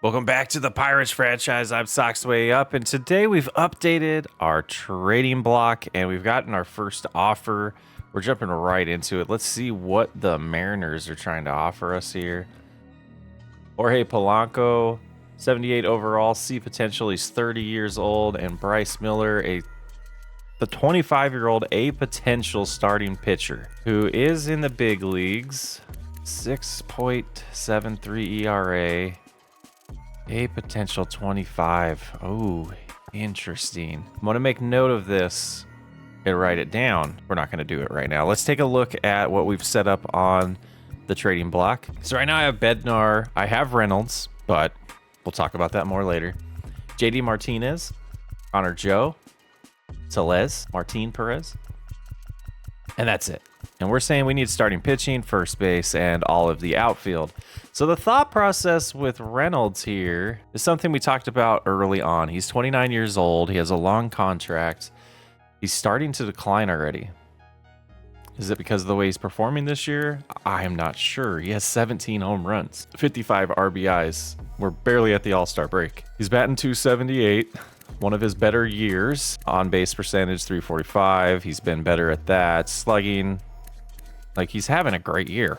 Welcome back to the Pirates franchise. I'm Sox Way Up, and today we've updated our trading block, and we've gotten our first offer. We're jumping right into it. Let's see what the Mariners are trying to offer us here. Jorge Polanco, 78 overall, C potential. He's 30 years old, and Bryce Miller, the 25-year-old A potential starting pitcher who is in the big leagues. 6.73 ERA. A potential 25. Oh, interesting. I'm going to make note of this and write it down. We're not going to do it right now. Let's take a look at what we've set up on the trading block. So right now I have Bednar. I have Reynolds, but we'll talk about that more later. JD Martinez, Connor Joe, Tellez, Martin Perez. And that's it. And we're saying we need starting pitching, first base, and all of the outfield. So the thought process with Reynolds here is something we talked about early on. He's 29 years old. He has a long contract. He's starting to decline already. Is it because of the way he's performing this year? I am not sure. He has 17 home runs, 55 RBIs. We're barely at the All-Star break. He's batting .278. One of his better years. On base percentage, 345. He's been better at that. Slugging, like he's having a great year.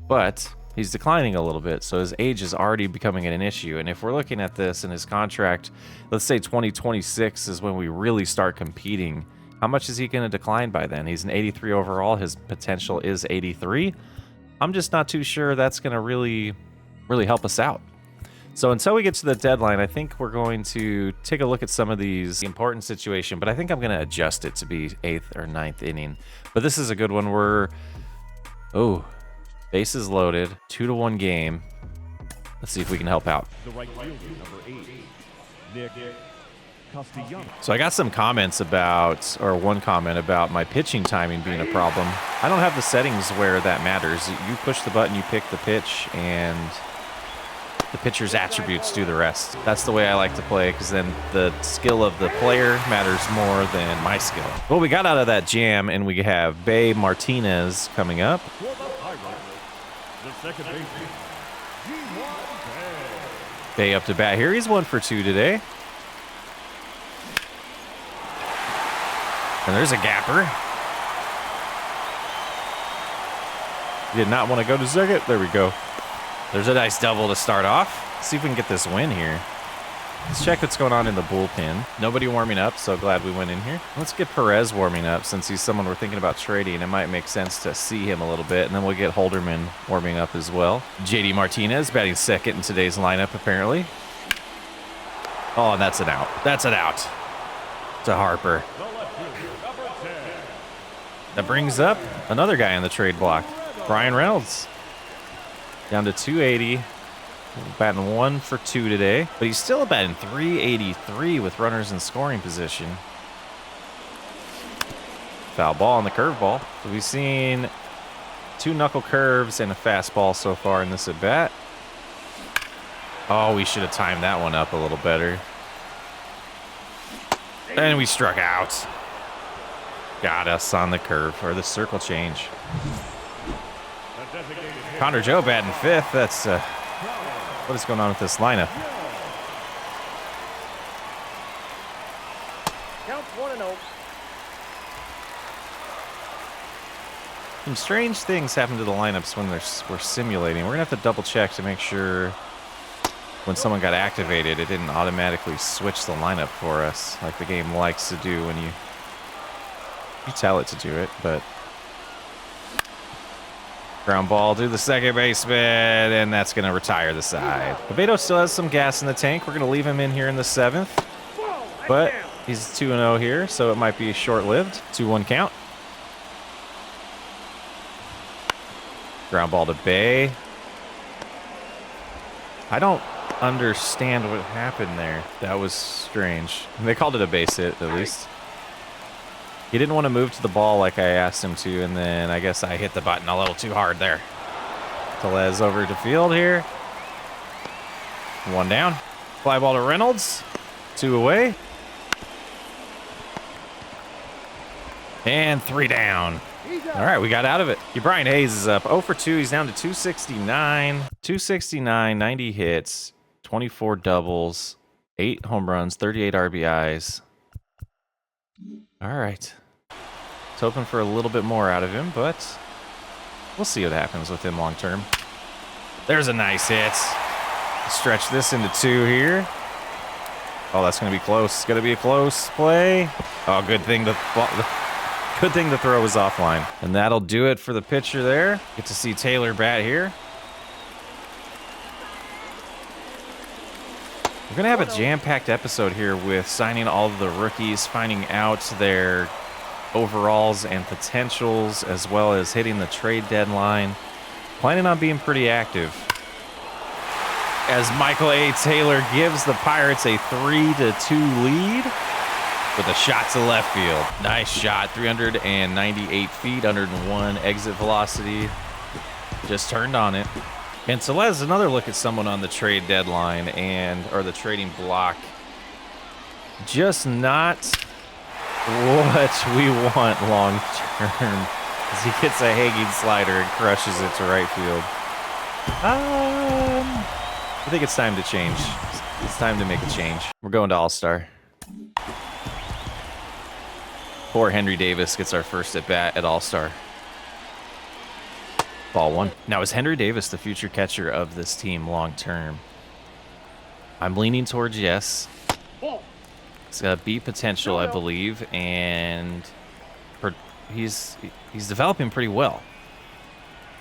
But he's declining a little bit, so his age is already becoming an issue. And if we're looking at this in his contract, let's say 2026 is when we really start competing. How much is he going to decline by then? He's an 83 overall. His potential is 83. I'm just not too sure that's going to really help us out. So until we get to the deadline, I think we're going to take a look at some of these important situation, but I think I'm going to adjust it to be 8th or 9th inning. But this is a good one. Bases loaded, 2-1 game. Let's see if we can help out. The right fielder, number 8, Nick Castellanos. So I got some comments about, or one comment about my pitching timing being a problem. I don't have the settings where that matters. You push the button, you pick the pitch, and the pitcher's attributes do the rest. That's the way I like to play, because then the skill of the player matters more than my skill. Well, we got out of that jam, and we have Bay Martinez coming up. For the Pirates, the second baseman, G1 Bay up to bat here. He's 1 for 2 today. And there's a gapper. He did not want to go to second. There we go. There's a nice double to start off. Let's see if we can get this win here. Let's check what's going on in the bullpen. Nobody warming up, so glad we went in here. Let's get Perez warming up since he's someone we're thinking about trading. It might make sense to see him a little bit, and then we'll get Holderman warming up as well. JD Martinez batting second in today's lineup, apparently. Oh, and that's an out. That's an out to Harper. That brings up another guy on the trade block, Brian Reynolds. Down to 280, batting 1 for 2 today, but he's still batting 383 with runners in scoring position. Foul ball on the curveball. So we've seen 2 knuckle curves and a fastball so far in this at bat. Oh, we should have timed that one up a little better. And we struck out. Got us on the curve, or the circle change. Connor Joe batting 5th. That's what is going on with this lineup? Counts 1-0. Some strange things happen to the lineups when we're simulating. We're gonna have to double check to make sure when someone got activated, it didn't automatically switch the lineup for us, like the game likes to do when you tell it to do it, but. Ground ball to the second baseman, and that's going to retire the side. Bebeto still has some gas in the tank. We're going to leave him in here in the 7th. But he's 2-0 here, so it might be short-lived. 2-1 count. Ground ball to Bay. I don't understand what happened there. That was strange. They called it a base hit, at least. He didn't want to move to the ball like I asked him to, and then I guess I hit the button a little too hard there. Tellez over to field here. 1 down. Fly ball to Reynolds. 2 away. And 3 down. All right, we got out of it. Brian Hayes is up 0 for 2. He's down to 269. 269, 90 hits. 24 doubles, 8 home runs, 38 RBIs. All right. It's hoping for a little bit more out of him, but we'll see what happens with him long term. There's a nice hit. Stretch this into 2 here. Oh, that's going to be close. It's going to be a close play. Oh, good thing the throw was offline. And that'll do it for the pitcher there. Get to see Taylor bat here. We're going to have a jam-packed episode here with signing all of the rookies, finding out their overalls and potentials, as well as hitting the trade deadline. Planning on being pretty active. As Michael A. Taylor gives the Pirates a 3-2 lead with a shot to left field. Nice shot, 398 feet, 101 exit velocity. Just turned on it. And Tellez, another look at someone on the trade deadline or the trading block. Just not what we want long term. As he gets a hanging slider and crushes it to right field. I think it's time to change. It's time to make a change. We're going to All-Star. Poor Henry Davis gets our first at bat at All-Star. Ball 1. Now, is Henry Davis the future catcher of this team long term? I'm leaning towards yes. It's got B potential, I believe, and he's developing pretty well.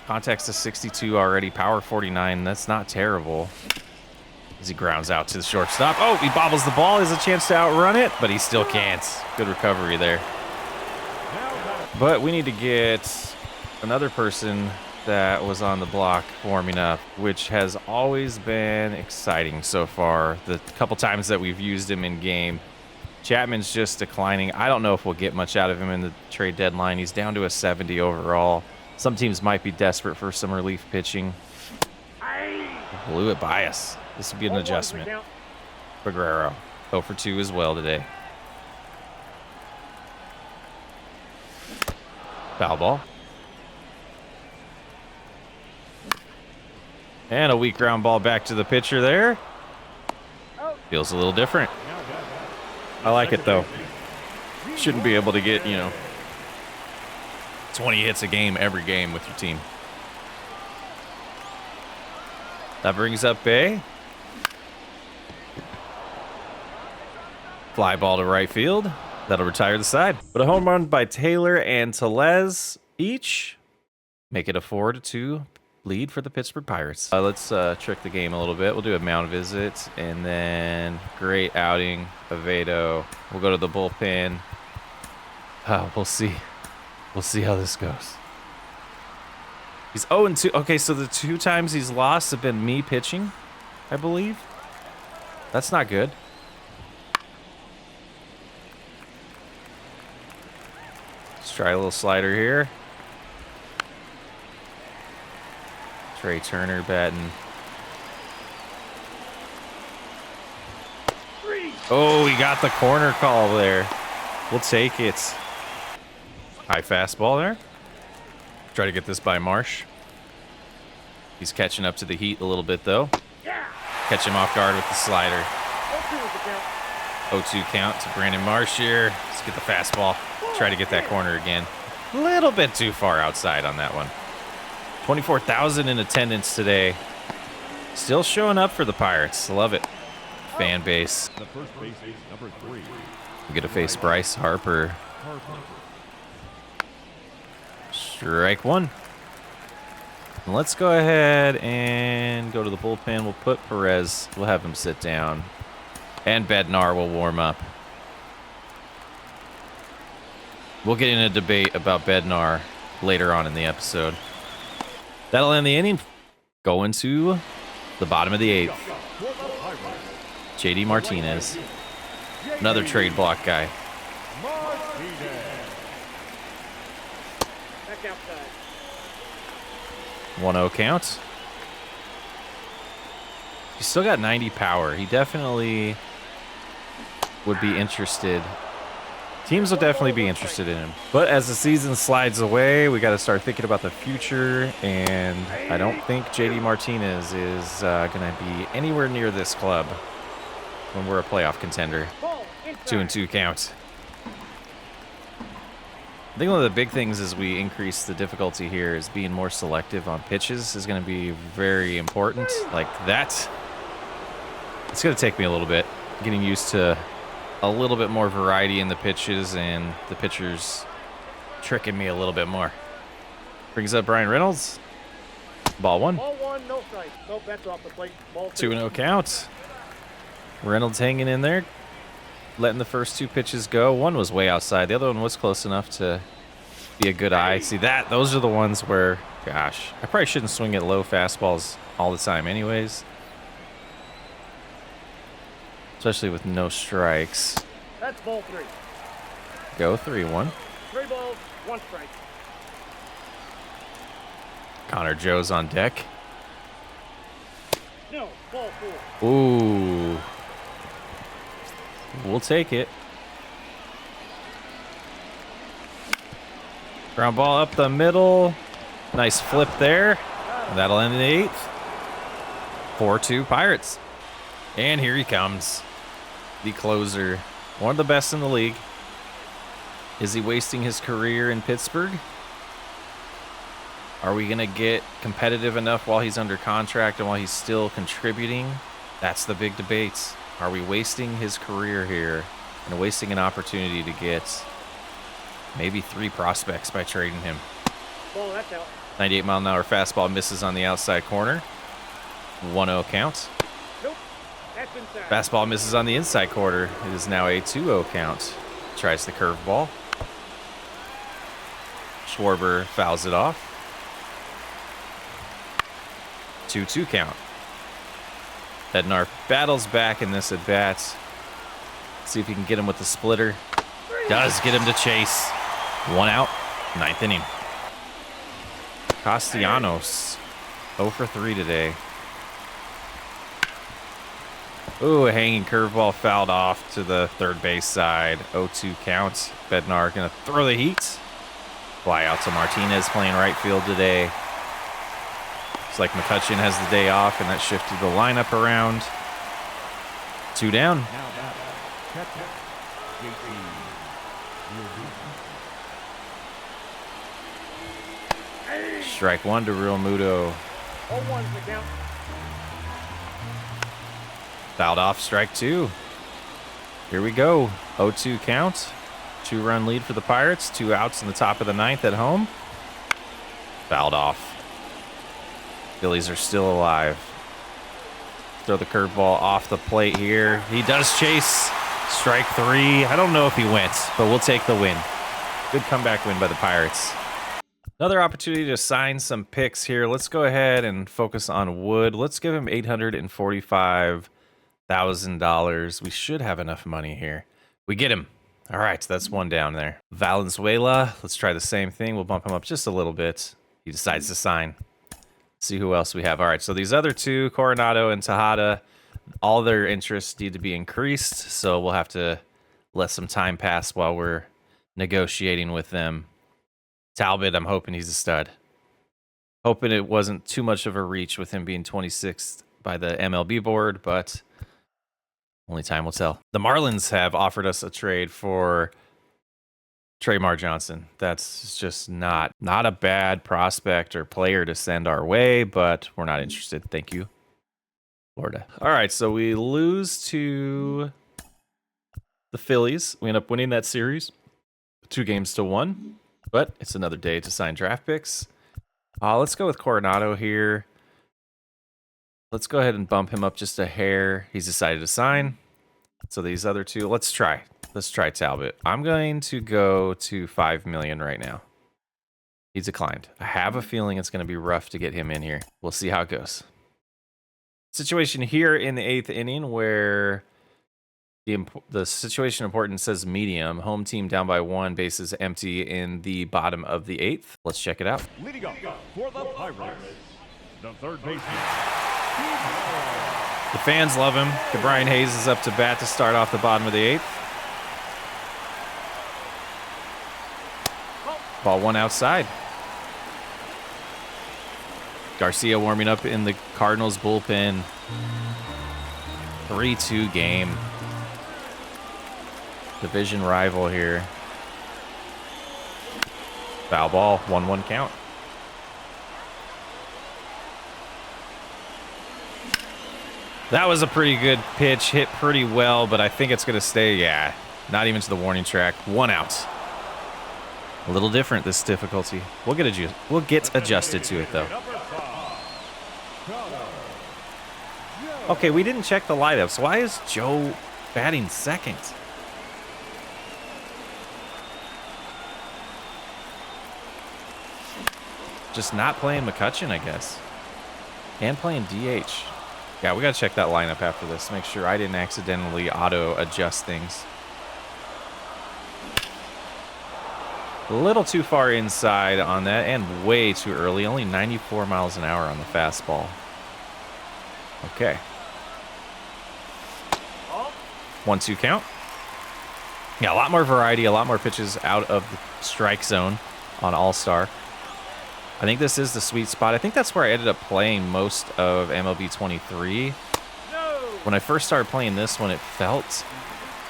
Contacts to 62 already, power 49. That's not terrible. As he grounds out to the shortstop. Oh, he bobbles the ball. He has a chance to outrun it, but he still can't. Good recovery there. But we need to get another person that was on the block warming up, which has always been exciting so far. The couple times that we've used him in game. Chapman's just declining. I don't know if we'll get much out of him in the trade deadline. He's down to a 70 overall. Some teams might be desperate for some relief pitching. Blew it by us. This would be an adjustment. Peguero, 0 for 2 as well today. Foul ball. And a weak ground ball back to the pitcher there. Feels a little different. I like it, though. Shouldn't be able to get, 20 hits a game every game with your team. That brings up Bay. Fly ball to right field. That'll retire the side. But a home run by Taylor and Tellez each make it a 4-2 lead for the Pittsburgh Pirates. Let's trick the game a little bit. We'll do a mound visit and then great outing. Avedo. We'll go to the bullpen. We'll see. We'll see how this goes. He's 0-2. Okay, so the 2 times he's lost have been me pitching, I believe. That's not good. Let's try a little slider here. Trey Turner batting. Oh, he got the corner call there. We'll take it. High fastball there. Try to get this by Marsh. He's catching up to the heat a little bit, though. Catch him off guard with the slider. 0-2 count to Brandon Marsh here. Let's get the fastball. Try to get that corner again. A little bit too far outside on that one. 24,000 in attendance today. Still showing up for the Pirates. Love it. Fan base. The first base is number 3. We get to face Bryce Harper. Strike 1. And let's go ahead and go to the bullpen. We'll put Perez. We'll have him sit down. And Bednar will warm up. We'll get in a debate about Bednar later on in the episode. That'll end the inning. Going to the bottom of the 8th. JD Martinez. Another trade block guy. 1-0 count. He's still got 90 power. He definitely would be interested Teams will definitely be interested in him. But as the season slides away, we got to start thinking about the future. And I don't think JD Martinez is going to be anywhere near this club when we're a playoff contender. 2-2 count. I think one of the big things as we increase the difficulty here is being more selective on pitches is going to be very important. Like that. It's going to take me a little bit getting used to a little bit more variety in the pitches and the pitchers tricking me a little bit more. Brings up Brian Reynolds. Ball one. Ball one, no strike. No bets off the plate. Ball 2-0 count. Reynolds hanging in there, letting the first two pitches go. One was way outside. The other one was close enough to be a good eye. See that? Those are the ones where, gosh, I probably shouldn't swing at low fastballs all the time anyways. Especially with no strikes. That's ball three. Go 3-1. 3 balls, 1 strike. Connor Joe's on deck. No, ball 4. Ooh. We'll take it. Ground ball up the middle. Nice flip there. And that'll end in the 8th. 4-2 Pirates. And here he comes. The closer. One of the best in the league. Is he wasting his career in Pittsburgh? Are we going to get competitive enough while he's under contract and while he's still contributing? That's the big debate. Are we wasting his career here and wasting an opportunity to get maybe 3 prospects by trading him? Ball, that's out. 98-mile-an-hour fastball misses on the outside corner. 1-0 count. Nope, that's inside. Fastball misses on the inside corner. It is now a 2-0 count. Tries the curveball. Schwarber fouls it off. 2-2 count. Bednar battles back in this at bat. See if he can get him with the splitter. Does get him to chase. 1 out, 9th inning. Castellanos, 0 for 3 today. Ooh, a hanging curveball fouled off to the third base side. 0-2 count. Bednar gonna throw the heat. Fly out to Martinez playing right field today. Looks like McCutcheon has the day off, and that shifted the lineup around. 2 down. Now batting, catcher, JT. Strike 1 to Real Muto. 0-1's the count. Fouled off, strike 2. Here we go. 0-2 count. 2-run lead for the Pirates. 2 outs in the top of the 9th at home. Fouled off. Phillies are still alive. Throw the curveball off the plate here. He does chase. Strike 3. I don't know if he went, but we'll take the win. Good comeback win by the Pirates. Another opportunity to sign some picks here. Let's go ahead and focus on Wood. Let's give him $845,000. We should have enough money here. We get him. All right, that's 1 down there. Valenzuela, let's try the same thing. We'll bump him up just a little bit. He decides to sign. See who else we have. All right, so these other 2, Coronado and Tejada, all their interests need to be increased, so we'll have to let some time pass while we're negotiating with them. Talbot, I'm hoping he's a stud. Hoping it wasn't too much of a reach with him being 26th by the MLB board, but only time will tell. The Marlins have offered us a trade for Traymar Johnson. That's just not a bad prospect or player to send our way, but we're not interested. Thank you, Florida. All right, so we lose to the Phillies. We end up winning that series 2-1, but it's another day to sign draft picks. Let's go with Coronado here. Let's go ahead and bump him up just a hair. He's decided to sign. So these other 2, let's try Talbot. I'm going to go to $5 million right now. He declined. I have a feeling it's going to be rough to get him in here. We'll see how it goes. Situation here in the 8th inning where the situation important says medium. Home team down by 1, bases empty in the bottom of the 8th. Let's check it out. Leading up for the Pirates, the third baseman. The fans love him. Brian Hayes is up to bat to start off the bottom of the 8th. Ball one outside. Garcia warming up in the Cardinals bullpen. 3-2 game. Division rival here. Foul ball, 1-1 count. That was a pretty good pitch, hit pretty well, but I think it's going to stay, yeah, not even to the warning track. 1 out. A little different, this difficulty. We'll get adjusted to it, though. Okay, we didn't check the lineups. Why is Joe batting second? Just not playing McCutcheon, I guess. And playing DH. Yeah, we got to check that lineup after this. Make sure I didn't accidentally auto-adjust things. A little too far inside on that and way too early. Only 94 miles an hour on the fastball. Okay. 1-2 count. Yeah, a lot more variety, a lot more pitches out of the strike zone on All-Star. I think this is the sweet spot. I think that's where I ended up playing most of MLB 23. When I first started playing this one, it felt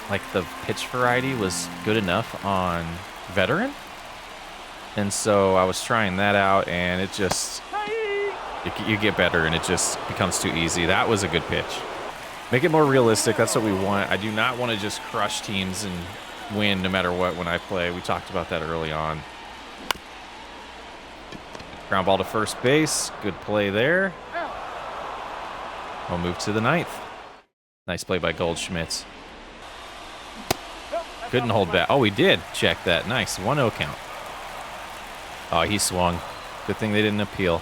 like the pitch variety was good enough on veteran. And so I was trying that out, and it just, you get better, and it just becomes too easy. That was a good pitch. Make it more realistic. That's what we want. I do not want to just crush teams and win no matter what when I play. We talked about that early on. Ground ball to first base. Good play there. We'll move to the 9th. Nice play by Goldschmidt. Couldn't hold back. Oh, we did check that. Nice. 1-0 count. Oh, he swung. Good thing they didn't appeal.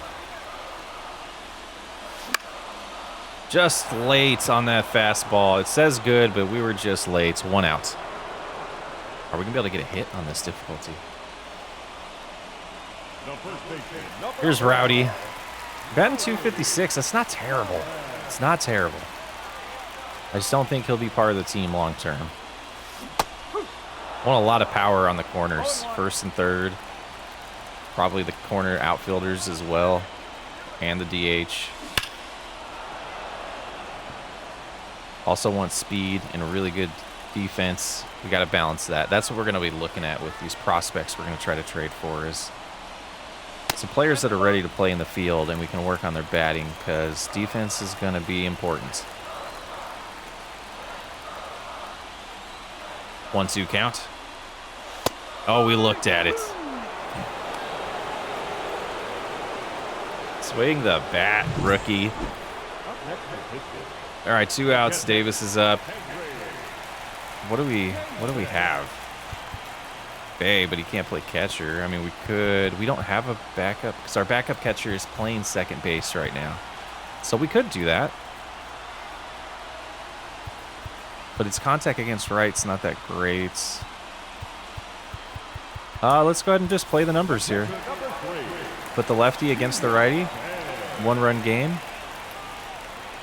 Just late on that fastball. It says good, but we were just late. 1 out. Are we going to be able to get a hit on this difficulty? Here's Rowdy. Batting 256. That's not terrible. It's not terrible. I just don't think he'll be part of the team long term. Want a lot of power on the corners. First and third. Probably the corner outfielders as well. And the DH. Also want speed and a really good defense. We got to balance that. That's what we're going to be looking at with these prospects we're going to try to trade for, is some players that are ready to play in the field, and we can work on their batting, because defense is going to be important. 1-2 count. Oh, we looked at it. Swing the bat, rookie. All right, 2 outs. Davis is up. What do we have? Bay, but he can't play catcher. I mean, we don't have a backup, because our backup catcher is playing second base right now. So we could do that. But its contact against right's not that great. Let's go ahead and just play the numbers here. Put the lefty against the righty. 1-run game.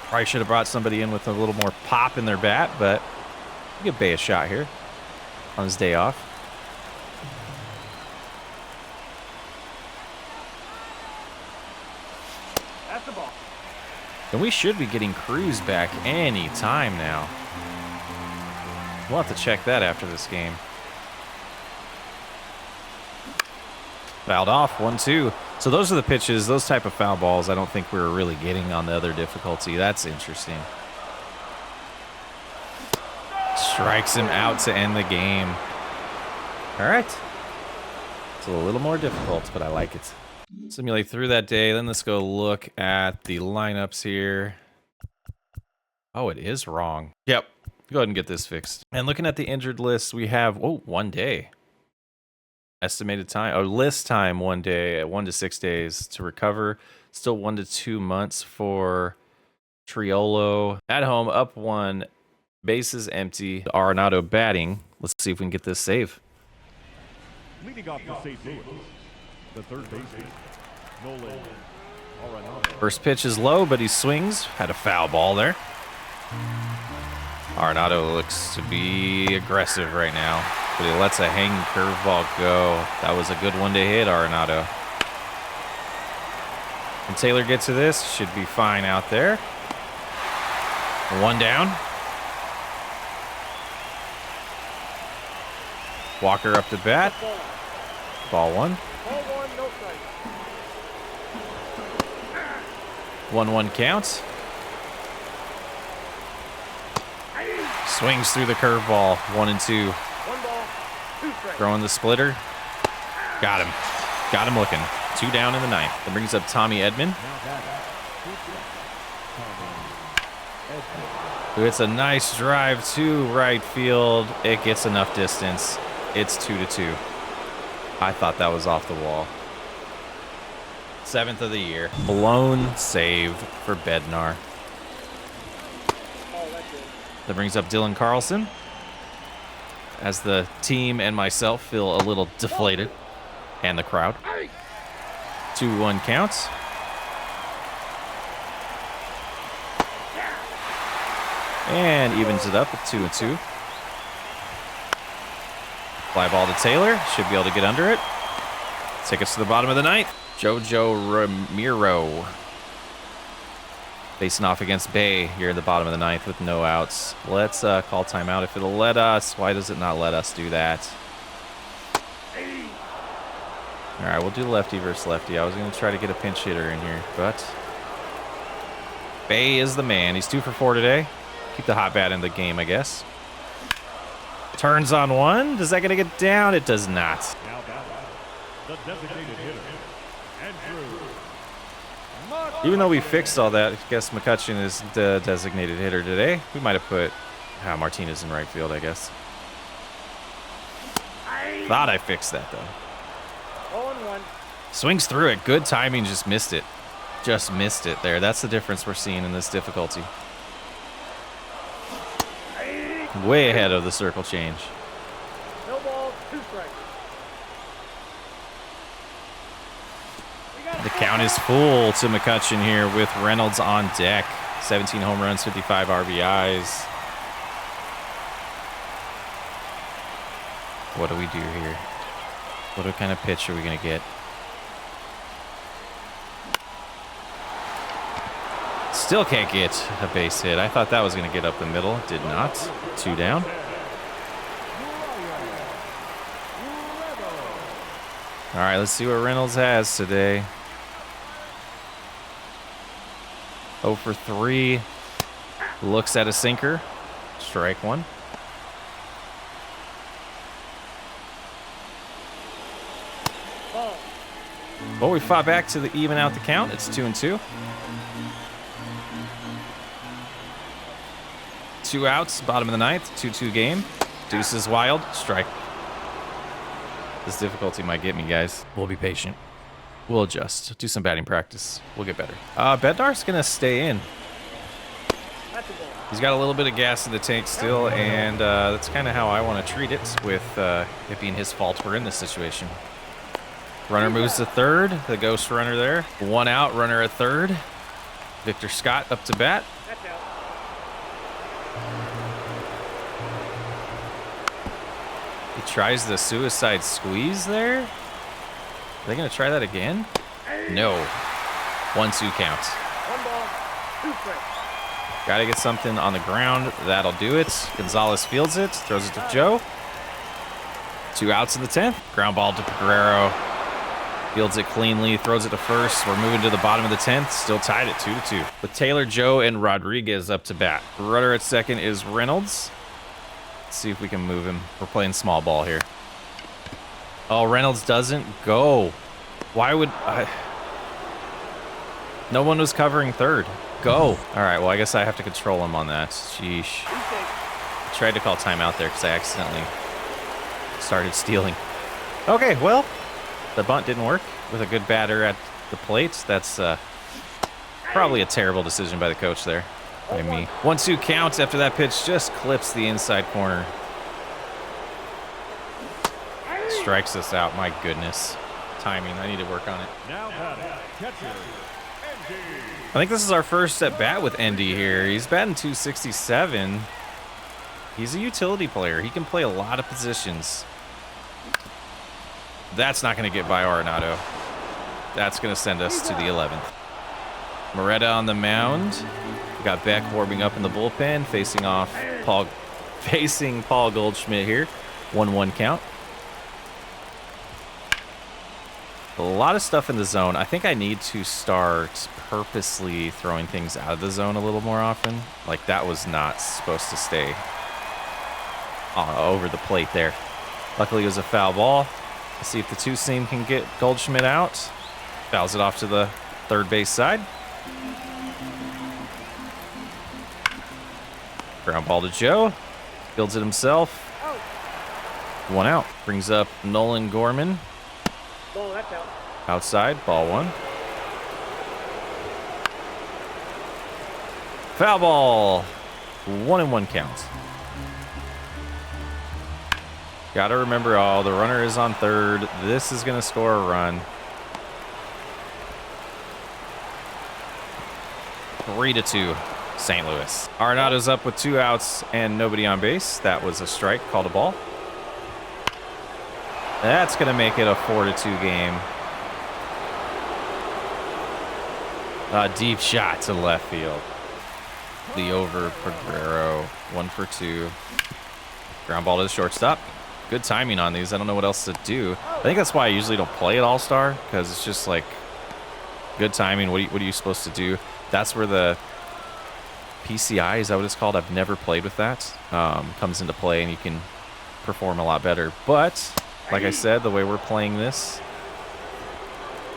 Probably should have brought somebody in with a little more pop in their bat, but we'll give Bay a shot here on his day off. That's the ball. And we should be getting Cruz back any time now. We'll have to check that after this game. Fouled off, 1-2. So those are the pitches, those type of foul balls I don't think we were really getting on the other difficulty. That's interesting. Strikes him out to end the game. All right. It's a little more difficult, but I like it. Simulate through that day. Then let's go look at the lineups here. Oh, it is wrong. Yep. Go ahead and get this fixed. And looking at the injured list, we have, 1 day. Estimated time, or list time 1 day, 1 to 6 days to recover. Still 1 to 2 months for Triolo. At home, up 1, bases empty. Arenado batting. Let's see if we can get this save. Leading off for St. Louis, the third baseman, Nolan Arenado. First pitch is low, but he swings. Had a foul ball there. Arenado looks to be aggressive right now. but he lets a hanging curveball go. That was a good one to hit, Arenado. And Taylor gets to this, should be fine out there. One down. Walker up to bat. Ball one. Ball one, no strike. 1-1 count. Swings through the curveball. 1-2. 1 ball, 2 strikes. Throwing the splitter. Got him. Got him looking. 2 down in the ninth. That brings up Tommy Edman, who hits a nice drive to right field. It gets enough distance. It's 2-2. I thought that was off the wall. 7th of the year. Blown save for Bednar. Oh, that's good. That brings up Dylan Carlson, as the team and myself feel a little deflated, and the crowd. 2-1 counts. And evens it up at 2-2. Fly ball to Taylor. Should be able to get under it. Take us to the bottom of the ninth. Jojo Ramiro facing off against Bay here in the bottom of the ninth with no outs. Let's call timeout if it'll let us. Why does it not let us do that? All right, we'll do lefty versus lefty. I was going to try to get a pinch hitter in here, but Bay is the man. He's 2 for 4 today. Keep the hot bat in the game, I guess. Turns on one. Is that going to get down? It does not. Now batting, the designated hitter, Andrew. Even though we fixed all that, I guess McCutcheon is the designated hitter today. We might have put Martinez in right field, I guess. Thought I fixed that, though. 0-1. Swings through it. Good timing. Just missed it. Just missed it there. That's the difference we're seeing in this difficulty. Way ahead of the circle change. No balls, 2 strikes. The count is full to McCutcheon here with Reynolds on deck. 17 home runs, 55 RBIs. What do we do here? What kind of pitch are we going to get? Still can't get a base hit. I thought that was going to get up the middle. Did not. 2 down. All right, let's see what Reynolds has today. 0 for 3. Looks at a sinker. Strike 1. Ball. Well, we fought back to even out the count. It's 2-2. 2 outs, bottom of the ninth, 2-2 game. Deuce is wild, strike. This difficulty might get me, guys. We'll be patient. We'll adjust. Do some batting practice. We'll get better. Bednar's gonna stay in. That's a ball. He's got a little bit of gas in the tank still, and that's kind of how I want to treat it, with it being his fault we're in this situation. Runner moves to third. The ghost runner there. 1 out, runner at third. Victor Scott up to bat. That's out. He tries the suicide squeeze there. Are they going to try that again? No. 1-2 count. 1 ball, 2 strikes. Got to get something on the ground. That'll do it. Gonzalez fields it. Throws it to Joe. 2 outs in the 10th. Ground ball to Guerrero. Fields it cleanly. Throws it to first. We're moving to the bottom of the 10th. Still tied at 2-2. With Taylor, Joe, and Rodriguez up to bat. Runner at second is Reynolds. Let's see if we can move him. We're playing small ball here. Oh, Reynolds doesn't go. Why would I? No one was covering third. Go. All right, well, I guess I have to control him on that. Sheesh. I tried to call timeout there because I accidentally started stealing. Okay, well, the bunt didn't work with a good batter at the plate. That's probably a terrible decision by the coach there. By me. 1-2 count after that pitch just clips the inside corner. Strikes us out. My goodness. Timing. I need to work on it. Now batting, catcher, Andy. I think this is our first at bat with Endy here. He's batting 267. He's a utility player. He can play a lot of positions. That's not going to get by Arenado. That's going to send us to the 11th. Moretta on the mound. We got Beck warming up in the bullpen, facing Paul Goldschmidt here. 1-1 count. A lot of stuff in the zone. I think I need to start purposely throwing things out of the zone a little more often. Like, that was not supposed to stay over the plate there. Luckily, it was a foul ball. Let's see if the two-seam can get Goldschmidt out. Fouls it off to the third base side. Ground ball to Joe. Fields it himself. 1 out. Brings up Nolan Gorman. Ball, that's out. Outside, ball 1. Foul ball. 1-1 count. Gotta remember, the runner is on third. This is gonna score a run. 3-2, St. Louis. Arenado's up with 2 outs and nobody on base. That was a strike, called a ball. That's gonna make it a 4-2 game. A deep shot to left field. The over Peguero, 1 for 2. Ground ball to the shortstop. Good timing on these. I don't know what else to do. I think that's why I usually don't play at All-Star, because it's just like good timing. What are you supposed to do? That's where the PCI, is that what it's called? I've never played with that. Comes into play, and you can perform a lot better. But like I said, the way we're playing this,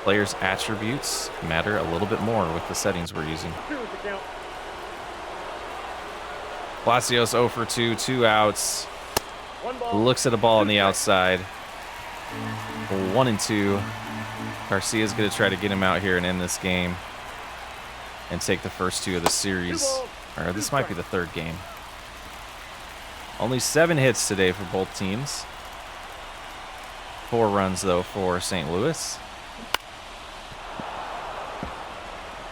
players' attributes matter a little bit more with the settings we're using. 2 is the count. Palacios 0 for 2, 2 outs. 1 ball. Looks at a ball on the outside. 1-2. Garcia's going to try to get him out here and end this game and take the first 2 of the series. Or this might be the 3rd game. Only 7 hits today for both teams. 4 runs, though, for St. Louis.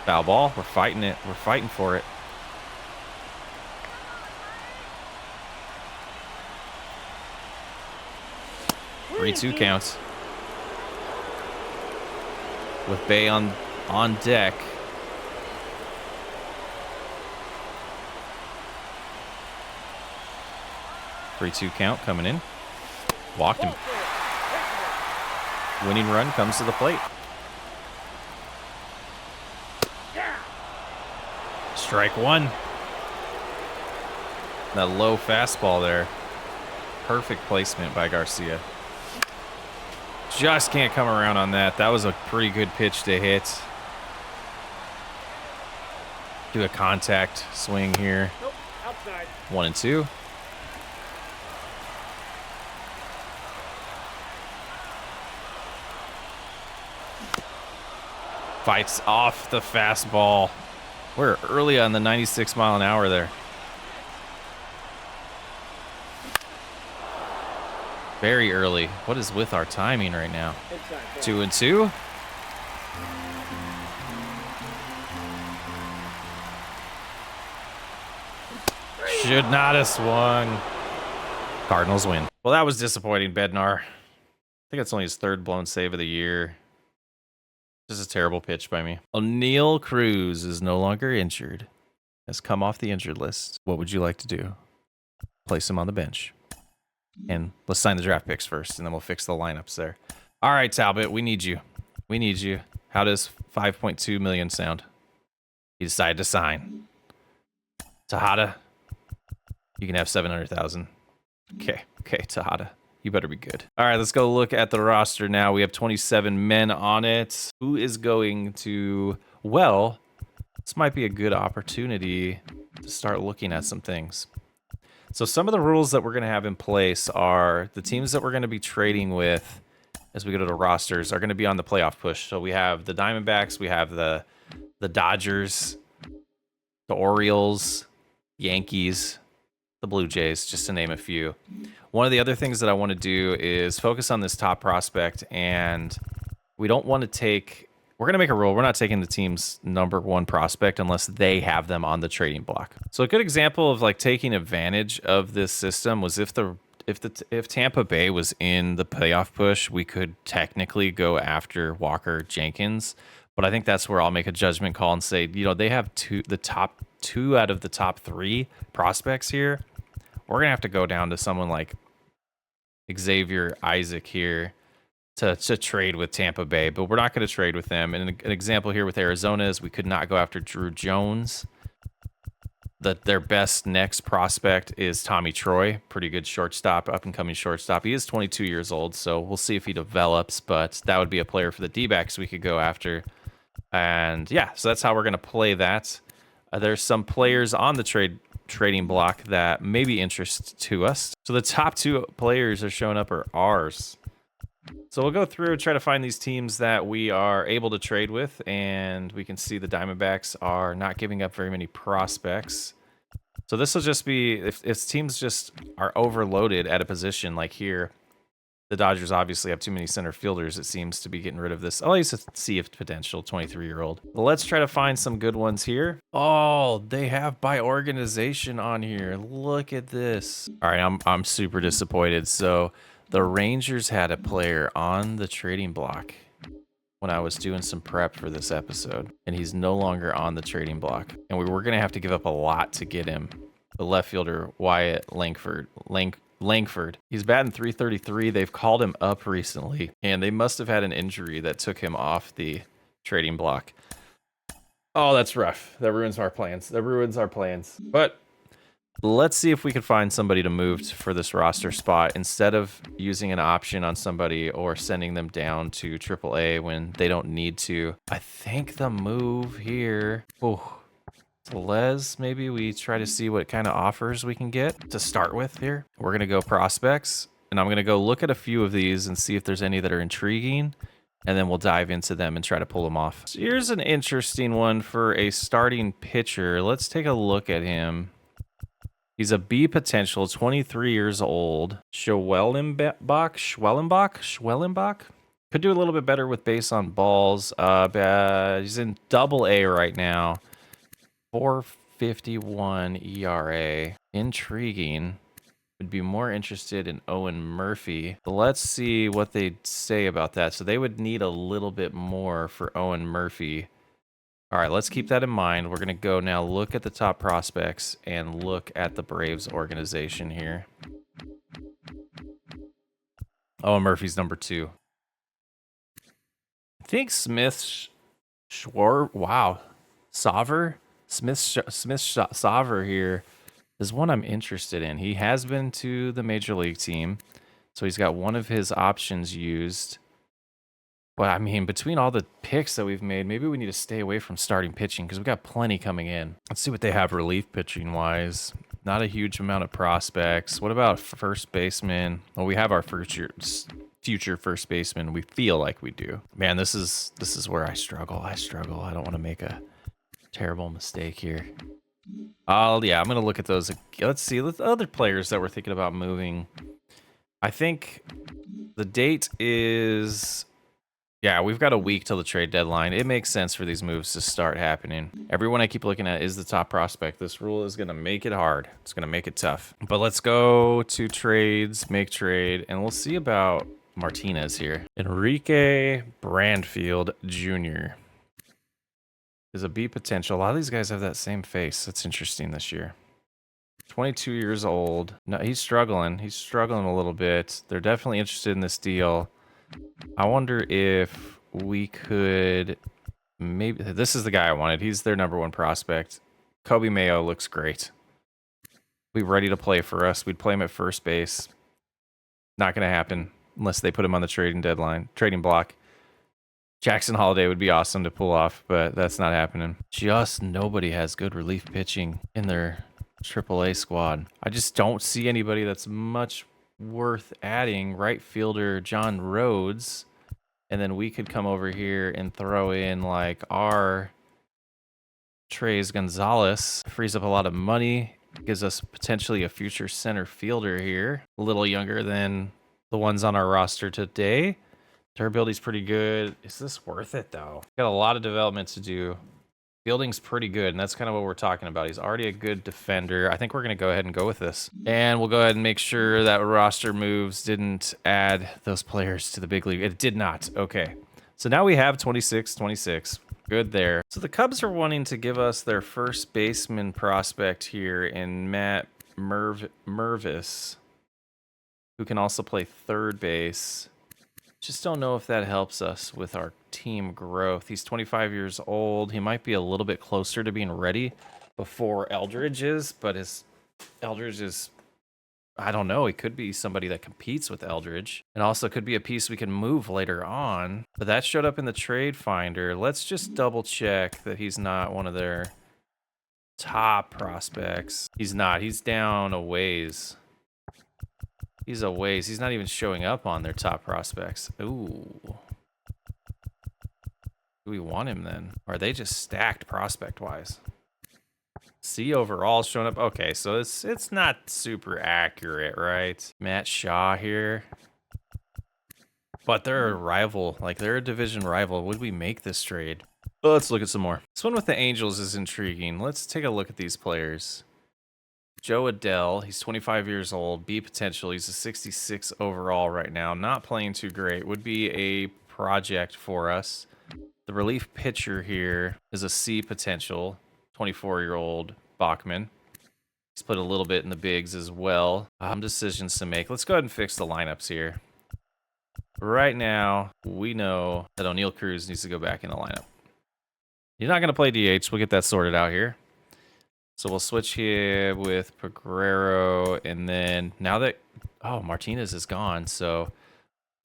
Foul ball. We're fighting it. We're fighting for it. Three-two counts. With Bay on deck. Three-two count coming in. Walked him. Winning run comes to the plate. Strike 1. That low fastball there. Perfect placement by Garcia. Just can't come around on that. That was a pretty good pitch to hit. Do a contact swing here. Nope, outside. 1-2. Fights off the fastball. We're early on the 96 mile an hour there. Very early. What is with our timing right now? Inside. 2-2. Should not have swung. Cardinals win. Well, that was disappointing, Bednar. I think that's only his 3rd blown save of the year. This is a terrible pitch by me. O'Neal Cruz is no longer injured. Has come off the injured list. What would you like to do? Place him on the bench. And let's sign the draft picks first, and then we'll fix the lineups there. All right, Talbot, we need you. We need you. How does 5.2 million sound? You decided to sign. Tejada, you can have 700,000. Okay, Tejada, you better be good. All right, let's go look at the roster now. We have 27 men on it. Who is going to... Well, this might be a good opportunity to start looking at some things. So some of the rules that we're going to have in place are the teams that we're going to be trading with as we go to the rosters are going to be on the playoff push. So we have the Diamondbacks, we have the Dodgers, the Orioles, Yankees, the Blue Jays, just to name a few. One of the other things that I want to do is focus on this top prospect, and we don't want to take we're going to make a rule. We're not taking the team's #1 prospect unless they have them on the trading block. So a good example of like taking advantage of this system was if Tampa Bay was in the playoff push, we could technically go after Walker Jenkins. But I think that's where I'll make a judgment call and say, you know, they have the top 2 out of the top 3 prospects here. We're going to have to go down to someone like Xavier Isaac here to trade with Tampa Bay, but we're not going to trade with them. And an example here with Arizona is we could not go after Drew Jones. Their best next prospect is Tommy Troy, pretty good shortstop, up-and-coming shortstop. He is 22 years old, so we'll see if he develops, but that would be a player for the D-backs we could go after. And yeah, so that's how we're going to play that. There's some players on the trading block that may be interest to us. So the top 2 players are showing up are ours. So we'll go through and try to find these teams that we are able to trade with, and we can see the Diamondbacks are not giving up very many prospects. So this will just be, if teams just are overloaded at a position like here, the Dodgers obviously have too many center fielders. It seems to be getting rid of this. At least see if potential 23-year-old. Let's try to find some good ones here. Oh, they have by organization on here. Look at this. All right, I'm super disappointed. So the Rangers had a player on the trading block when I was doing some prep for this episode, and he's no longer on the trading block. And we were going to have to give up a lot to get him. The left fielder, Wyatt Langford. He's batting .333. They've called him up recently, and they must have had an injury that took him off the trading block. Oh, that's rough. That ruins our plans. But let's see if we can find somebody to move for this roster spot instead of using an option on somebody or sending them down to AAA when they don't need to. I think the move here... Oh, Les, maybe we try to see what kind of offers we can get to start with here. We're going to go prospects, and I'm going to go look at a few of these and see if there's any that are intriguing, and then we'll dive into them and try to pull them off. So here's an interesting one for a starting pitcher. Let's take a look at him. He's a B potential, 23 years old. Schwellenbach? Could do a little bit better with base on balls. He's in AA right now. 4.51 ERA. Intriguing. Would be more interested in Owen Murphy. Let's see what they say about that. So they would need a little bit more for Owen Murphy. All right, let's keep that in mind. We're going to go now look at the top prospects and look at the Braves organization here. Owen Murphy's #2. I think Smith Sauver here is one I'm interested in. He has been to the major league team, so he's got one of his options used. But I mean, between all the picks that we've made, maybe we need to stay away from starting pitching because we've got plenty coming in. Let's see what they have relief pitching wise. Not a huge amount of prospects. What about first baseman? Well, we have our future first baseman. We feel like we do. Man, this is where I struggle. I don't want to make a terrible mistake here. Yeah, I'm gonna look at those. Let's see the other players that we're thinking about moving. I think the date is, yeah, we've got a week till the trade deadline. It makes sense for these moves to start happening. Everyone I keep looking at is the top prospect. This rule is gonna make it hard. It's gonna make it tough. But let's go to trades, make trade, and we'll see about Martinez here. Enrique Brandfield Jr. is a B potential. A lot of these guys have that same face. That's interesting this year. 22 years old. No, he's struggling. He's struggling a little bit. They're definitely interested in this deal. I wonder if we could maybe... This is the guy I wanted. He's their #1 prospect. Kobe Mayo looks great. Be ready to play for us. We'd play him at first base. Not going to happen unless they put him on the trading block. Jackson Holiday would be awesome to pull off, but that's not happening. Just nobody has good relief pitching in their AAA squad. I just don't see anybody that's much worth adding. Right fielder John Rhodes, and then we could come over here and throw in like our Trey's Gonzalez. Frees up a lot of money. Gives us potentially a future center fielder here. A little younger than the ones on our roster today. Durability's pretty good. Is this worth it, though? Got a lot of development to do. Fielding's pretty good, and that's kind of what we're talking about. He's already a good defender. I think we're going to go ahead and go with this. And we'll go ahead and make sure that roster moves didn't add those players to the big league. It did not. Okay. So now we have 26-26. Good there. So the Cubs are wanting to give us their first baseman prospect here in Matt Mervis, who can also play third base. Just don't know if that helps us with our team growth. He's 25 years old. He might be a little bit closer to being ready before Eldridge is, but Eldridge is, I don't know. He could be somebody that competes with Eldridge, and also could be a piece we can move later on. But that showed up in the trade finder. Let's just double check that he's not one of their top prospects. He's not. He's down a ways. He's a ways. He's not even showing up on their top prospects. Ooh. Do we want him then? Or are they just stacked prospect-wise? C overall showing up. Okay, so it's not super accurate, right? Matt Shaw here. But they're a rival. Like, they're a division rival. Would we make this trade? Well, let's look at some more. This one with the Angels is intriguing. Let's take a look at these players. Joe Adell, he's 25 years old, B potential. He's a 66 overall right now. Not playing too great. Would be a project for us. The relief pitcher here is a C potential, 24-year-old Bachman. He's put a little bit in the bigs as well. Decisions to make. Let's go ahead and fix the lineups here. Right now, we know that O'Neal Cruz needs to go back in the lineup. He's not going to play DH. We'll get that sorted out here. So we'll switch here with Peguero, and then now that Martinez is gone, so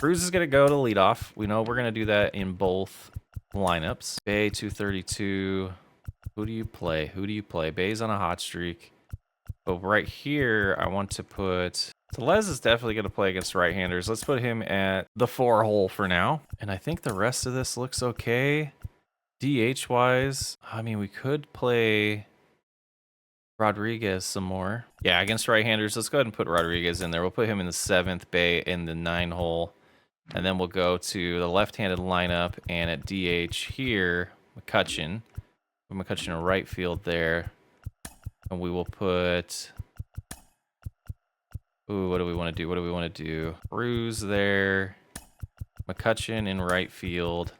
Cruz is gonna go to leadoff. We know we're gonna do that in both lineups. Bay 232. Who do you play? Who do you play? Bay's on a hot streak, but right here I want to put Tellez is definitely gonna play against right-handers. Let's put him at the 4 hole for now, and I think the rest of this looks okay. DH wise, I mean we could play Rodriguez some more. Yeah, against right-handers, let's go ahead and put Rodriguez in there. We'll put him in the 7th, Bay in the 9 hole. And then we'll go to the left-handed lineup, and at DH here, McCutchen. Put McCutchen in right field there. And we will put... Ooh, what do we want to do? What do we want to do? Cruz there. McCutchen in right field.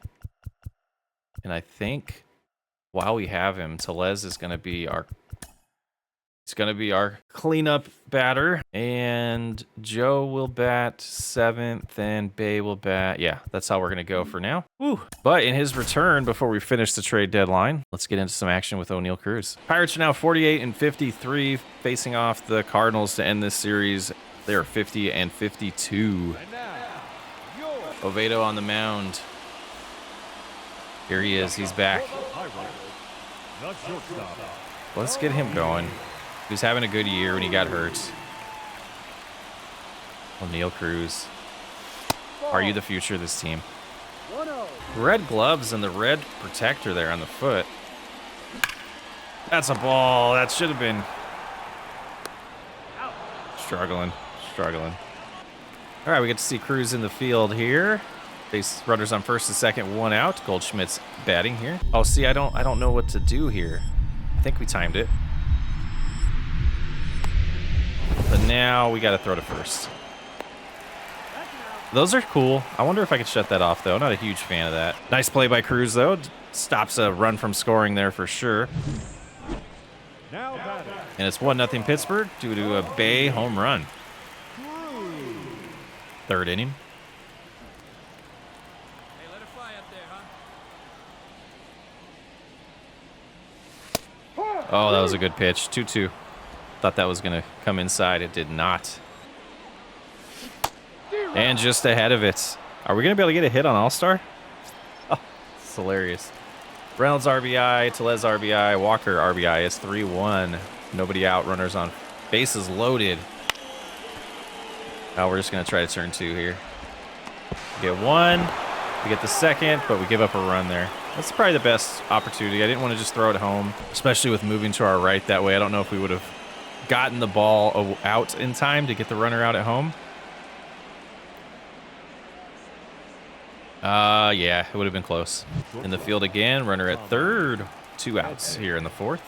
And I think while we have him, Tellez is going to be our... It's going to be our cleanup batter, and Joe will bat 7th, and Bay will bat. Yeah, that's how we're going to go for now. Woo. But in his return, before we finish the trade deadline, let's get into some action with O'Neal Cruz. Pirates are now 48-53, facing off the Cardinals to end this series. They are 50-52. Oviedo on the mound. Here he is. He's back. Let's get him going. He was having a good year when he got hurt. O'Neal Cruz. Are you the future of this team? Red gloves and the red protector there on the foot. That's a ball. That should have been... Struggling. All right, we get to see Cruz in the field here. Base runners on first and second, 1 out. Goldschmidt's batting here. Oh, see, I don't know what to do here. I think we timed it. But now we got to throw to first. Those are cool. I wonder if I could shut that off, though. Not a huge fan of that. Nice play by Cruz, though. Stops a run from scoring there for sure. And it's 1-0 Pittsburgh due to a Bay home run. 3rd inning. Hey, let it fly up there, huh? Oh, that was a good pitch. 2-2. Thought that was going to come inside. It did not. And just ahead of it. Are we going to be able to get a hit on All-Star? Oh, it's hilarious. Reynolds RBI, Tellez RBI, Walker RBI is 3-1. Nobody out, runners on, bases loaded. Now we're just going to try to turn 2 here. We get 1, we get the 2nd, but we give up a run there. That's probably the best opportunity. I didn't want to just throw it home, especially with moving to our right that way. I don't know if we would have gotten the ball out in time to get the runner out at home. Yeah, it would have been close. In the field again, runner at third. 2 outs here in the fourth.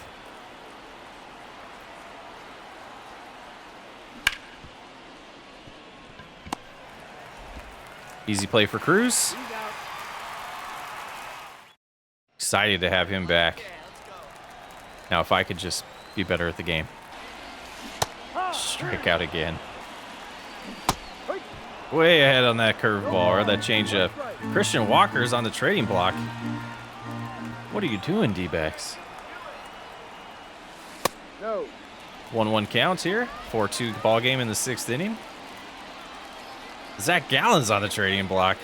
Easy play for Cruz. Excited to have him back. Now, if I could just be better at the game. Strike out again. Way ahead on that curveball or that changeup. Christian Walker's on the trading block. What are you doing, D-backs? No. 1-1 count here. 4-2 ball game in the 6th inning. Zach Gallen's on the trading block.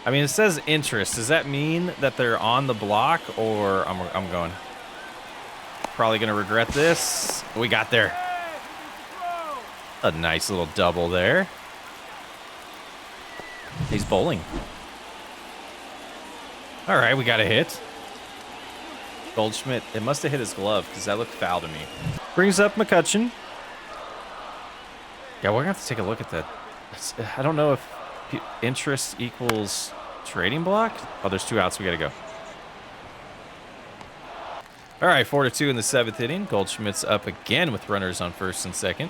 I mean, it says interest. Does that mean that they're on the block, or I'm going? Probably gonna regret this. We got there. A nice little double there. He's bowling. All right, we got a hit. Goldschmidt, it must have hit his glove because that looked foul to me. Brings up McCutcheon. Yeah, we're gonna have to take a look at that. I don't know if interest equals trading block. Oh, there's 2 outs. We gotta go. All right, 4-2 in the 7th inning. Goldschmidt's up again with runners on first and second.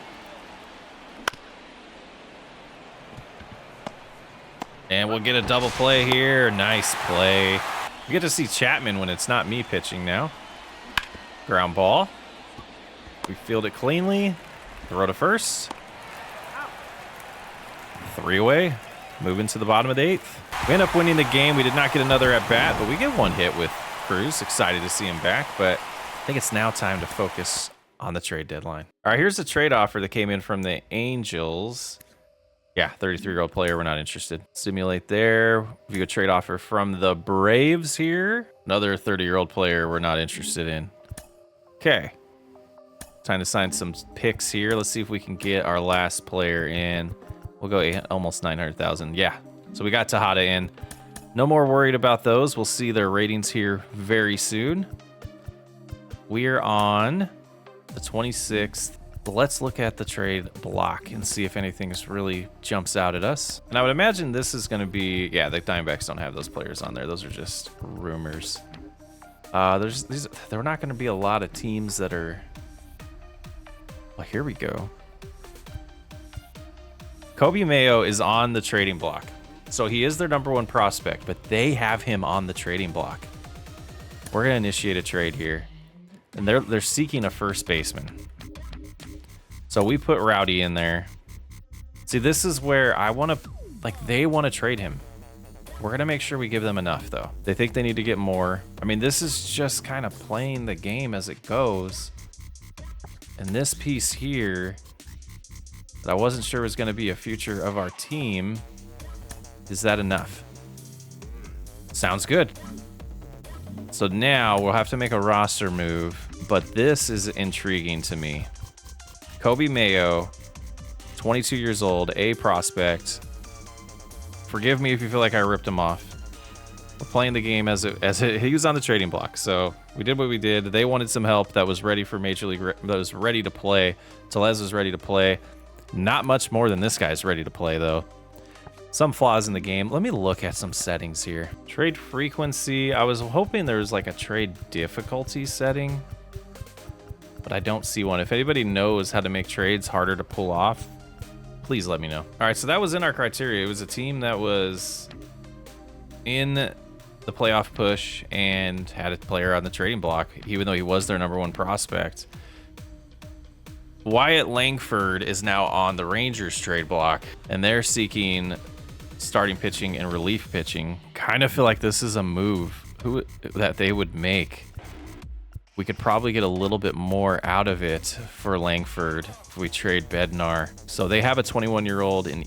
And we'll get a double play here. Nice play. We get to see Chapman when it's not me pitching now. Ground ball. We field it cleanly. Throw to first. 3 away. Moving to the bottom of the 8th. We end up winning the game. We did not get another at bat, but we get 1 hit with Cruz. Excited to see him back, but I think it's now time to focus on the trade deadline. All right, here's the trade offer that came in from the Angels. Yeah, 33-year-old player. We're not interested. Simulate there. We get a trade offer from the Braves here. Another 30-year-old player we're not interested in. Okay. Time to sign some picks here. Let's see if we can get our last player in. We'll go almost 900,000. Yeah. So we got Tejada in. No more worried about those. We'll see their ratings here very soon. We are on the 26th. Let's look at the trade block and see if anything really jumps out at us. And I would imagine this is going to be, yeah, the Diamondbacks don't have those players on there. Those are just rumors. There are not going to be a lot of teams that are, well, here we go. Kobe Mayo is on the trading block. So he is their #1 prospect, but they have him on the trading block. We're going to initiate a trade here. And they're seeking a first baseman. So we put Rowdy in there. See, this is where I want to, like, they want to trade him. We're going to make sure we give them enough, though. They think they need to get more. I mean, this is just kind of playing the game as it goes. And this piece here that I wasn't sure was going to be a future of our team. Is that enough? Sounds good. So now we'll have to make a roster move, but this is intriguing to me. Kobe Mayo, 22 years old, A prospect. Forgive me if you feel like I ripped him off. We're playing the game as he was on the trading block. So we did what we did. They wanted some help that was ready for Major League, that was ready to play. Tellez was ready to play. Not much more than this guy's ready to play, though. Some flaws in the game. Let me look at some settings here. Trade frequency. I was hoping there was like a trade difficulty setting, but I don't see one. If anybody knows how to make trades harder to pull off, please let me know. All right, so that was in our criteria. It was a team that was in the playoff push and had a player on the trading block, even though he was their #1 prospect. Wyatt Langford is now on the Rangers trade block, and they're seeking starting pitching and relief pitching. Kind of feel like this is a move that they would make. We could probably get a little bit more out of it for Langford if we trade Bednar. So they have a 21-year-old in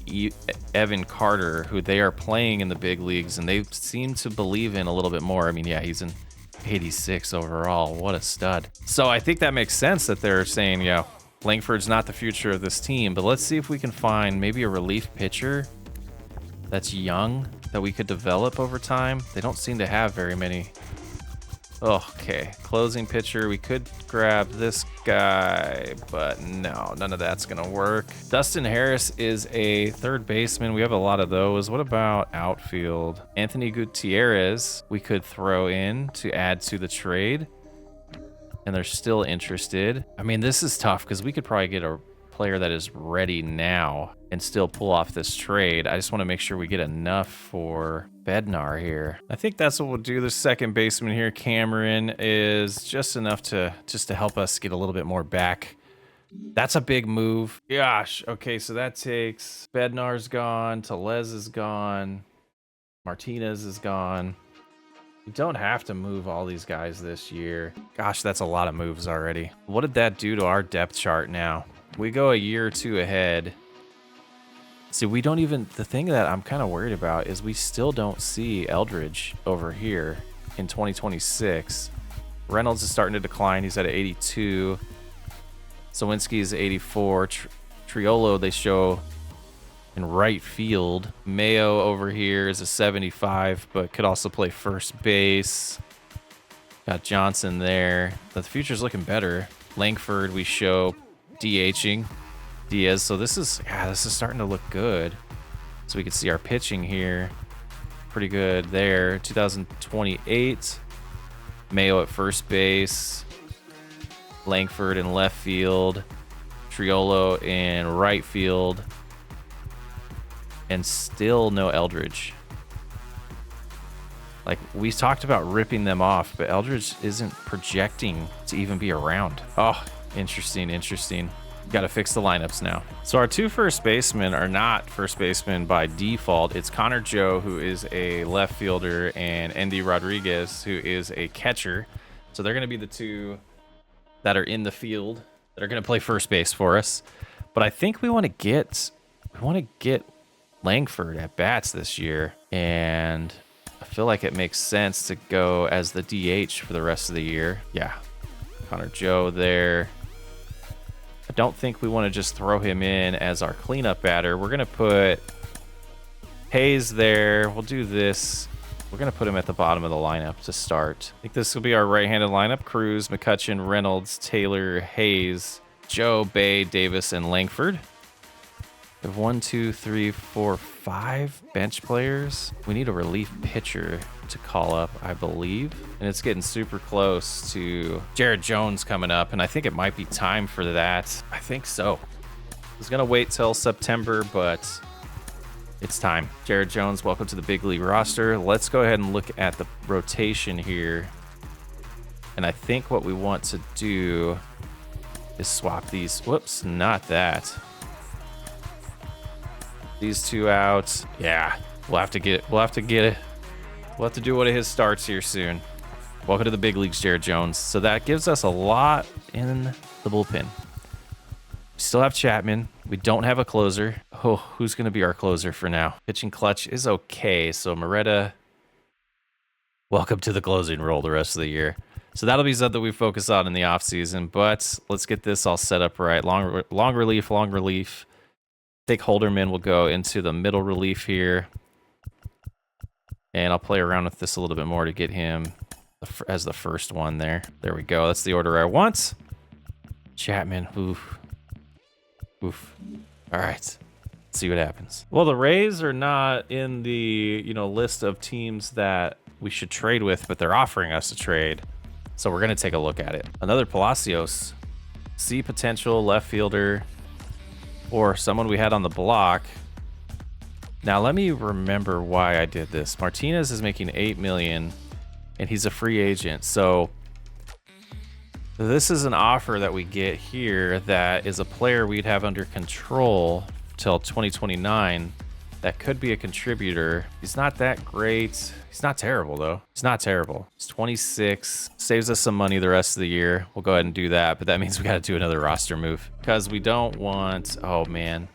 Evan Carter, who they are playing in the big leagues, and they seem to believe in a little bit more. I mean, yeah, he's in 86 overall. What a stud. So I think that makes sense that they're saying, yeah, Langford's not the future of this team, but let's see if we can find maybe a relief pitcher that's young that we could develop over time. They don't seem to have very many Okay, closing pitcher. We could grab this guy, but no, none of that's gonna work. Dustin Harris is a third baseman. We have a lot of those. What about outfield? Anthony Gutierrez we could throw in to add to the trade, and they're still interested. I mean, this is tough because we could probably get a player that is ready now and still pull off this trade. I just want to make sure we get enough for Bednar here. I think that's what we'll do. The second baseman here, Cameron, is just enough to help us get a little bit more back. That's a big move. Gosh. Okay, so that takes Bednar's gone, Tellez is gone, Martinez is gone. You don't have to move all these guys this year. Gosh, that's a lot of moves already. What did that do to our depth chart now? We go a year or two ahead. See, we don't even, the thing that I'm kind of worried about is we still don't see Eldridge over here in 2026. Reynolds is starting to decline. He's at 82. Sawinski is 84. Triolo, they show in right field. Mayo over here is a 75, but could also play first base. Got Johnson there. The future's looking better. Langford, we show DHing. Diaz. So this is starting to look good. So we can see our pitching here. Pretty good there. 2028. Mayo at first base. Langford in left field. Triolo in right field. And still no Eldridge. Like, we talked about ripping them off, but Eldridge isn't projecting to even be around. Oh, interesting. Got to fix the lineups now. So our two first basemen are not first basemen by default. It's Connor Joe, who is a left fielder, and Andy Rodriguez, who is a catcher. So they're going to be the two that are in the field that are going to play first base for us. But I think we want to get Langford at bats this year, and I feel like it makes sense to go as the DH for the rest of the year. Yeah, Connor Joe there. I don't think we want to just throw him in as our cleanup batter. We're going to put Hayes there. We'll do this. We're going to put him at the bottom of the lineup to start. I think this will be our right-handed lineup. Cruz, McCutcheon, Reynolds, Taylor, Hayes, Joe, Bay, Davis, and Langford. We have 1, 2, 3, 4, 5 bench players. We need a relief pitcher to call up, I believe. And it's getting super close to Jared Jones coming up, and I think it might be time for that. I think so. I was going to wait till September, but it's time. Jared Jones, welcome to the big league roster. Let's go ahead and look at the rotation here. And I think what we want to do is swap these. Whoops, not that. These two out. Yeah, we'll have to do one of his starts here soon. Welcome to the big leagues, Jared Jones. So that gives us a lot in the bullpen. We still have Chapman. We don't have a closer. Oh, who's going to be our closer for now? Pitching clutch is okay. So Moretta, welcome to the closing role the rest of the year. So that'll be something we focus on in the offseason. But let's get this all set up right. Long relief. I think Holderman will go into the middle relief here. And I'll play around with this a little bit more to get him as the first one there. There we go. That's the order I want. Chapman. Oof. All right. Let's see what happens. Well, the Rays are not in the, list of teams that we should trade with, but they're offering us a trade. So we're going to take a look at it. Another Palacios. See potential left fielder, or someone we had on the block. Now let me remember why I did this. Martinez is making $8 million, and he's a free agent. So this is an offer that we get here that is a player we'd have under control till 2029. That could be a contributor. He's not that great. He's not terrible though. He's not terrible. He's 26, saves us some money the rest of the year. We'll go ahead and do that, but that means we got to do another roster move because we don't want, oh man.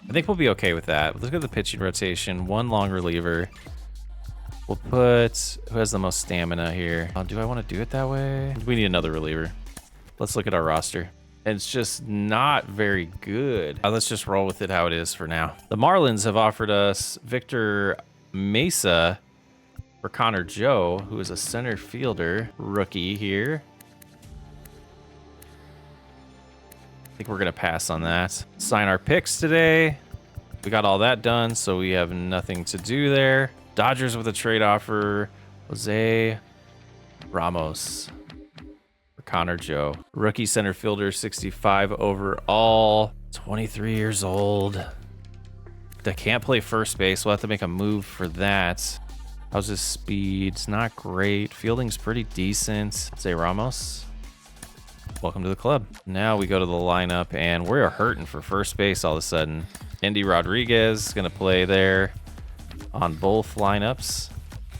I think we'll be okay with that. Look at the pitching rotation. One long reliever. We'll put, who has the most stamina here? Oh, do I want to do it that way? We need another reliever. Let's look at our roster. And it's just not very good. Let's just roll with it how it is for now. The Marlins have offered us Victor Mesa, for Connor Joe, who is a center fielder rookie here. I think we're going to pass on that. Sign our picks today. We got all that done, so we have nothing to do there. Dodgers with a trade offer. Jose Ramos for Connor Joe. Rookie center fielder, 65 overall, 23 years old. They can't play first base. We'll have to make a move for that. How's his speed? It's not great. Fielding's pretty decent. Jose Ramos, welcome to the club. Now we go to the lineup, and we're hurting for first base all of a sudden. Andy Rodriguez is going to play there on both lineups.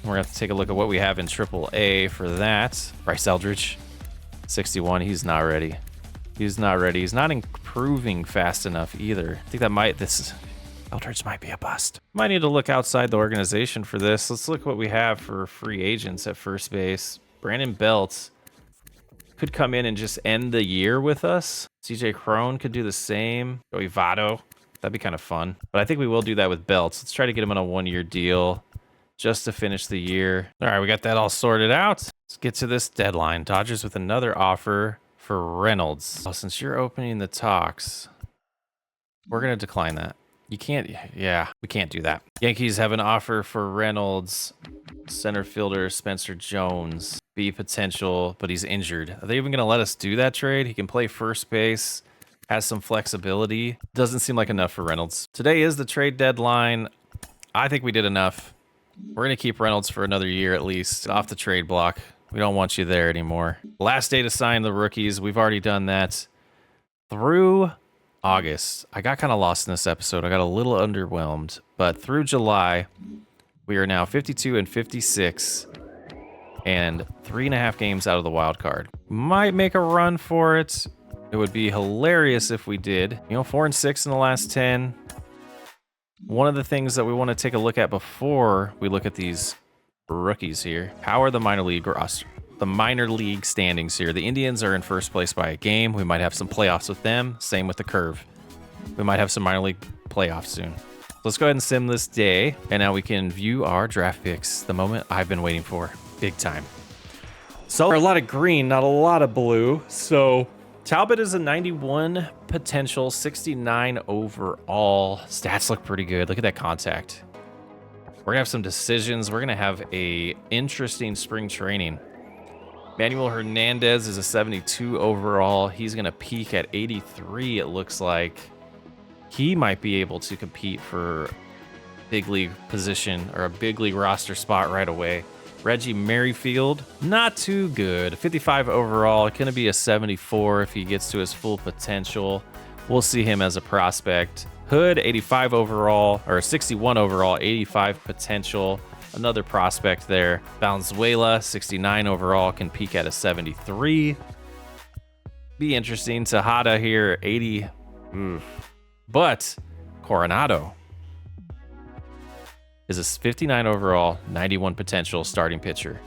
We're going to have to take a look at what we have in AAA for that. Bryce Eldridge, 61. He's not ready. He's not ready. He's not improving fast enough either. I think that Eldridge might be a bust. Might need to look outside the organization for this. Let's look what we have for free agents at first base. Brandon Belt could come in and just end the year with us. CJ Crone could do the same. Joey Votto. That'd be kind of fun. But I think we will do that with Belts. Let's try to get him on a one-year deal just to finish the year. All right, we got that all sorted out. Let's get to this deadline. Dodgers with another offer for Reynolds. Oh, since you're opening the talks, we're going to decline that. You can't, yeah, we can't do that. Yankees have an offer for Reynolds, center fielder Spencer Jones, B potential, but he's injured. Are they even going to let us do that trade? He can play first base, has some flexibility. Doesn't seem like enough for Reynolds. Today is the trade deadline. I think we did enough. We're going to keep Reynolds for another year at least off the trade block. We don't want you there anymore. Last day to sign the rookies. We've already done that through August. I got kind of lost in this episode. I got a little underwhelmed, but through July, we are now 52 and 56 and 3.5 games out of the wild card. Might make a run for it. It would be hilarious if we did. 4 and 6 in the last 10. One of the things that we want to take a look at before we look at these rookies here. How are the minor league roster? The minor league standings here. The Indians are in first place by a game. We might have some playoffs with them. Same with the Curve. We might have some minor league playoffs soon. Let's go ahead and sim this day. And now we can view our draft picks. The moment I've been waiting for. Big time. So a lot of green, not a lot of blue. So Talbot is a 91 potential, 69 overall. Stats look pretty good. Look at that contact. We're gonna have some decisions. We're gonna have a interesting spring training. Manuel Hernandez is a 72 overall. He's gonna peak at 83, it looks like. He might be able to compete for big league position or a big league roster spot right away. Reggie Merrifield, not too good. 55 overall, gonna be a 74 if he gets to his full potential. We'll see him as a prospect. Hood, 85 overall, or 61 overall, 85 potential. Another prospect there. Valenzuela, 69 overall, can peak at a 73. Be interesting. Tejada here, 80. But Coronado is a 59 overall, 91 potential starting pitcher.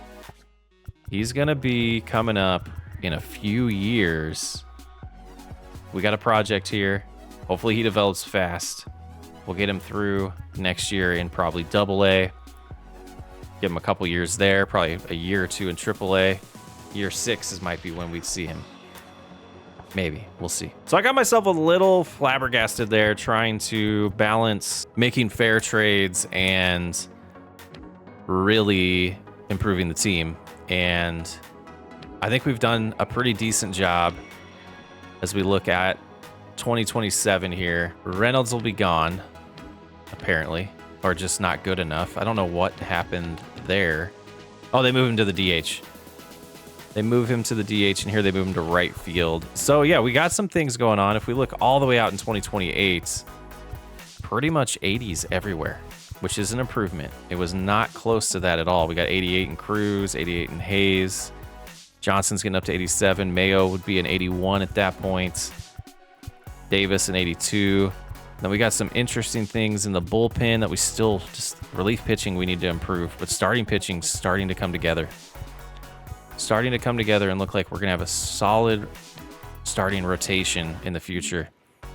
He's going to be coming up in a few years. We got a project here. Hopefully he develops fast. We'll get him through next year in probably AA. Give him a couple years there, probably a year or two in AAA. Year 6 might be when we'd see him. Maybe. We'll see. So I got myself a little flabbergasted there trying to balance making fair trades and really improving the team. And I think we've done a pretty decent job as we look at 2027 here. Reynolds will be gone, apparently, or just not good enough. I don't know what happened there. Oh, they moved him to the DH. They move him to the DH, and here they move him to right field. So, yeah, we got some things going on. If we look all the way out in 2028, pretty much 80s everywhere, which is an improvement. It was not close to that at all. We got 88 in Cruz, 88 in Hayes. Johnson's getting up to 87. Mayo would be an 81 at that point. Davis an 82. Then we got some interesting things in the bullpen that we still, just relief pitching we need to improve, but starting pitching starting to come together. Starting to come together and look like we're going to have a solid starting rotation in the future.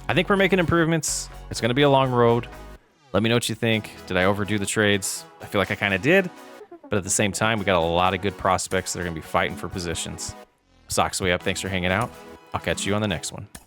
I think we're making improvements. It's going to be a long road. Let me know what you think. Did I overdo the trades? I feel like I kind of did, But at the same time, we got a lot of good prospects that are going to be fighting for positions. Sox Way Up, thanks for hanging out. I'll catch you on the next one.